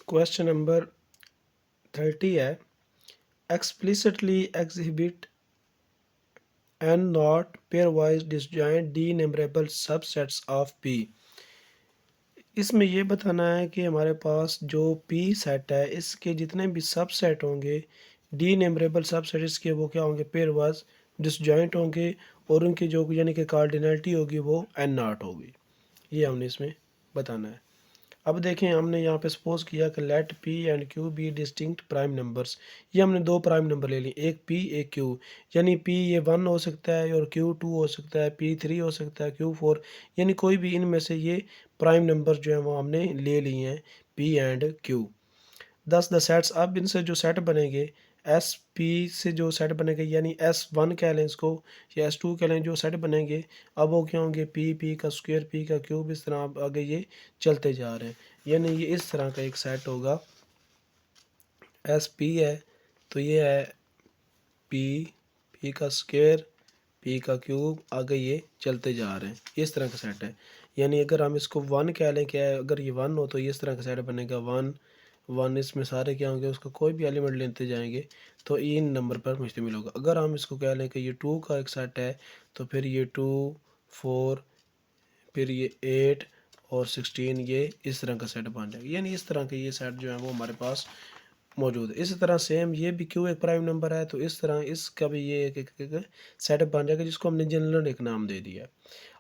Question number 30 है, explicitly exhibit and not pairwise disjoint denumerable subsets of P. इसमें ये बताना है कि हमारे पास जो पी सेट है इसके जितने भी सबसेट होंगे डी नंबरेबल सबसेट इसके वो क्या होंगे, पेयरवाइज डिसजॉइंट होंगे और उनकी जो यानी कि कार्डिनलिटी होगी वो एन नॉट होगी। ये हमने इसमें बताना है। अब देखें, हमने यहाँ पे सपोज किया कि let P and Q be distinct prime numbers. ये हमने दो प्राइम नंबर ले लिए, एक पी एक क्यू। यानी पी ये 1 हो सकता है और क्यू 2 हो सकता है, पी 3 हो सकता है, क्यू 4, यानी कोई भी इनमें से ये प्राइम नंबर जो है वो हमने ले लिए हैं, पी एंड क्यू। दस द सेट्स, अब इनसे जो सेट बनेंगे एस पी से जो सेट बनेंगे यानी S1 कह लें इसको या S2 कह लें, जो सेट बनेंगे अब वो क्या होंगे, पी का स्क्वायर, पी का क्यूब, इस तरह अब आगे ये चलते जा रहे हैं। यानी ये इस तरह का एक सेट होगा, एस पी है तो ये है पी का स्क्वायर, पी का क्यूब, आगे ये चलते जा रहे हैं, इस तरह का सेट है। यानी अगर हम इसको 1 कह लें, क्या है, अगर ये 1 हो तो ये इस तरह का सेट बनेगा, 1 इसमें सारे क्या होंगे, उसका कोई भी एलिमेंट लेते जाएंगे तो इन नंबर पर मुश्तमिल होगा। अगर हम इसको कह लें कि ये 2 का एक सेट है तो फिर ये 2, 4, फिर ये 8 और 16, ये इस तरह का सेट बन जाएगा। यानी इस तरह के ये सेट जो है वो हमारे पास मौजूद है। इसी तरह सेम ये भी क्यों एक प्राइम नंबर है तो इस तरह इसका भी ये एक सेटअप बन जाएगा जिसको हमने जनरल एक नाम दे दिया।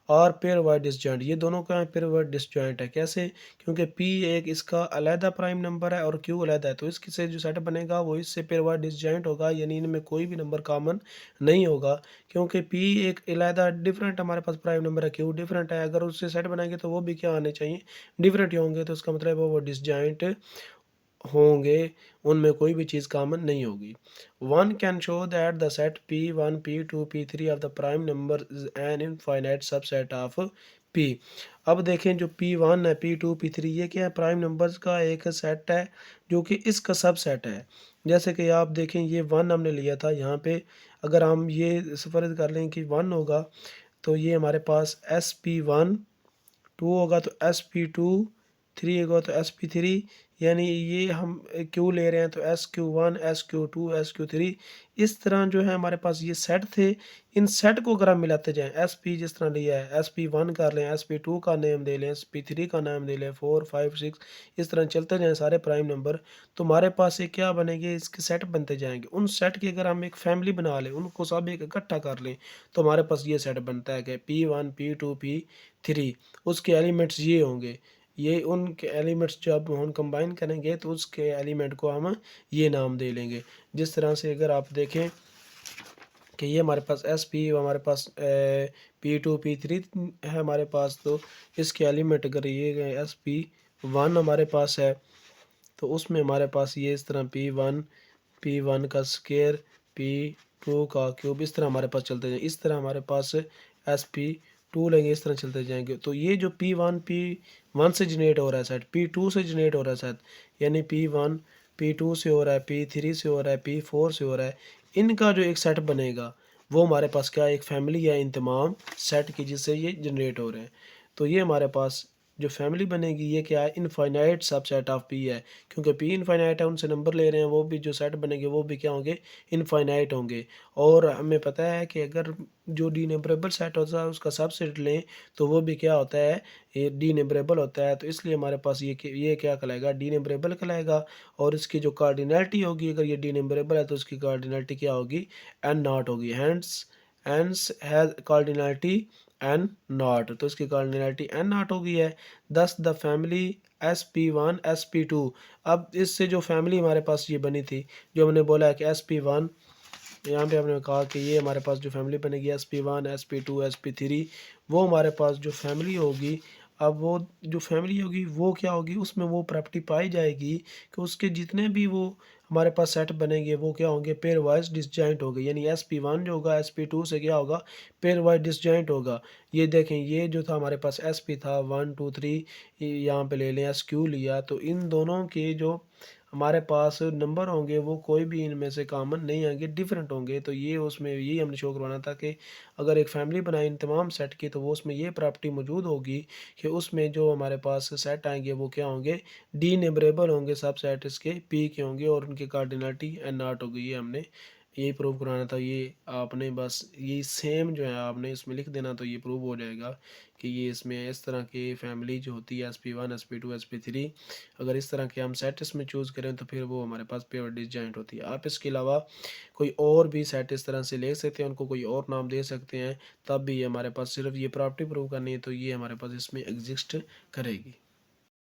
और पेयर वाइड डिसजॉइंट, ये दोनों का पेयर वाइड डिसजॉइंट है। कैसे? क्योंकि पी एक इसका अलहदा प्राइम नंबर है और क्यू अलहदा है, तो इसके से जो सेटअप बनेगा वो इससे पेयर वाइड डिसजॉइंट होगा, यानी इनमें कोई भी नंबर कॉमन नहीं होगा। क्योंकि पी एक अलहदा डिफरेंट हमारे पास प्राइम नंबर है, क्यू डिफरेंट है, अगर उससे सेट बनाएंगे तो वो भी क्या आने चाहिए, डिफरेंट ही होंगे, तो इसका मतलब है वो डिसजॉइंट होंगे, उनमें कोई भी चीज़ कॉमन नहीं होगी। One can show that the set P1, P2, P3 of the prime number is an infinite subset of P। अब देखें, जो P1 है, P2, P3 ये क्या है, प्राइम नंबर्स का एक सेट है जो कि इसका सबसेट है। जैसे कि आप देखें, ये 1 हमने लिया था यहाँ पे, अगर हम ये फर्ज कर लें कि 1 होगा तो ये हमारे पास SP1, 2 होगा तो SP2, 3 होगा तो SP3, यानी ये हम क्यू ले रहे हैं तो SQ1, SQ2, SQ3, इस तरह जो है हमारे पास ये सेट थे। इन सेट को अगर हम मिलाते जाएं, SP जिस तरह लिया है, SP1 कर लें, SP2 का नेम दे लें, SP3 का नाम दे लें, 4, 5, 6, इस तरह चलते जाएं सारे प्राइम नंबर, तो हमारे पास ये क्या बनेंगे, इसके सेट बनते जाएंगे। उन सेट की अगर हम एक फैमिली बना लें, उनको सब एक इकट्ठा कर लें, तो हमारे पास ये सेट बनता है कि P1, P2, P3, उसके एलिमेंट्स ये होंगे। ये उनके एलिमेंट्स जब हम कंबाइन करेंगे तो उसके एलिमेंट को हम ये नाम दे लेंगे। जिस तरह से अगर आप देखें कि ये हमारे पास SP, हमारे पास P2, P3 है हमारे पास, तो इसके एलिमेंट अगर ये SP1 हमारे पास है तो उसमें हमारे पास ये इस तरह P1 का स्क्वायर, P2 का क्यूब, इस तरह हमारे पास चलते जाएंगे। इस तरह हमारे पास SP2 लेंगे, इस तरह चलते जाएंगे। तो ये जो P1 से जनरेट हो रहा है सेट, P2 से जनरेट हो रहा है सेट, यानी P1 P2 से हो रहा है, P3 से हो रहा है, P4 से हो रहा है, इनका जो एक सेट बनेगा वो हमारे पास क्या एक फैमिली है इन तमाम सेट की जिससे ये जनरेट हो रहे हैं। तो ये हमारे पास जो फैमिली बनेगी ये क्या है, इनफाइनाइट सबसेट ऑफ पी है। क्योंकि पी इनफाइनाइट है, उनसे नंबर ले रहे हैं, वो भी जो सेट बनेंगे वो भी क्या होंगे, इनफाइनाइट होंगे। और हमें पता है कि अगर जो डी नंबरेबल सेट होता है उसका सबसेट लें तो वो भी क्या होता है, ये डी नंबरेबल होता है। तो इसलिए हमारे पास ये क्या कहलाएगा, डी नंबरेबल कहलाएगा। और इसकी जो कार्डिनलिटी होगी, अगर ये डी नंबरेबल है तो उसकी कार्डिनलिटी क्या होगी, एन नॉट होगी। Hence has cardinality n naught, तो इसकी कार्डिनलिटी एन नॉट हो गई है। दस द फैमिली SP1, SP2। अब इससे जो फैमिली हमारे पास ये बनी थी, जो हमने बोला है कि SP1, यहाँ पे हमने कहा कि ये हमारे पास जो फैमिली बनेगी SP1, SP2, SP3, वो हमारे पास जो फैमिली होगी, अब वो जो फैमिली होगी वो क्या होगी, उसमें वो प्रॉपर्टी पाई जाएगी कि उसके जितने भी वो हमारे पास सेट बनेंगे वो क्या होंगे, पेयर वाइज डिसजॉइंट होंगे। यानी SP1 जो होगा SP2 से क्या होगा, पेयर वाइज डिसजॉइंट होगा। ये देखें, ये जो था हमारे पास SP था 1, 2, 3, यहाँ पे ले लें SQ लिया, तो इन दोनों के जो हमारे पास नंबर होंगे वो कोई भी इनमें से कॉमन नहीं आएँगे, डिफरेंट होंगे। तो ये उसमें यही हमने शो करवाना था कि अगर एक फैमिली बनाई इन तमाम सेट की, तो वो उसमें ये प्रॉपर्टी मौजूद होगी कि उसमें जो हमारे पास सेट आएँगे वो क्या होंगे, डीनेबरेबल होंगे, सब सेट इसके पी के होंगे और उनकी कार्डिनलिटी एन नॉट होगी। ये हमने यही प्रूव करवाना था। ये आपने बस ये सेम जो है आपने इसमें लिख देना, तो ये प्रूव हो जाएगा कि ये इसमें इस तरह की फैमिली जो होती है SP1 SP2 SP3, अगर इस तरह के हम सेट इसमें चूज़ करें तो फिर वो हमारे पास प्योर डिसजॉइंट होती है। आप इसके अलावा कोई और भी सेट इस तरह से ले सकते हैं, उनको कोई और नाम दे सकते हैं, तब भी ये हमारे पास सिर्फ ये प्रॉपर्टी प्रूव करनी है तो ये हमारे पास इसमें एग्जिस्ट करेगी।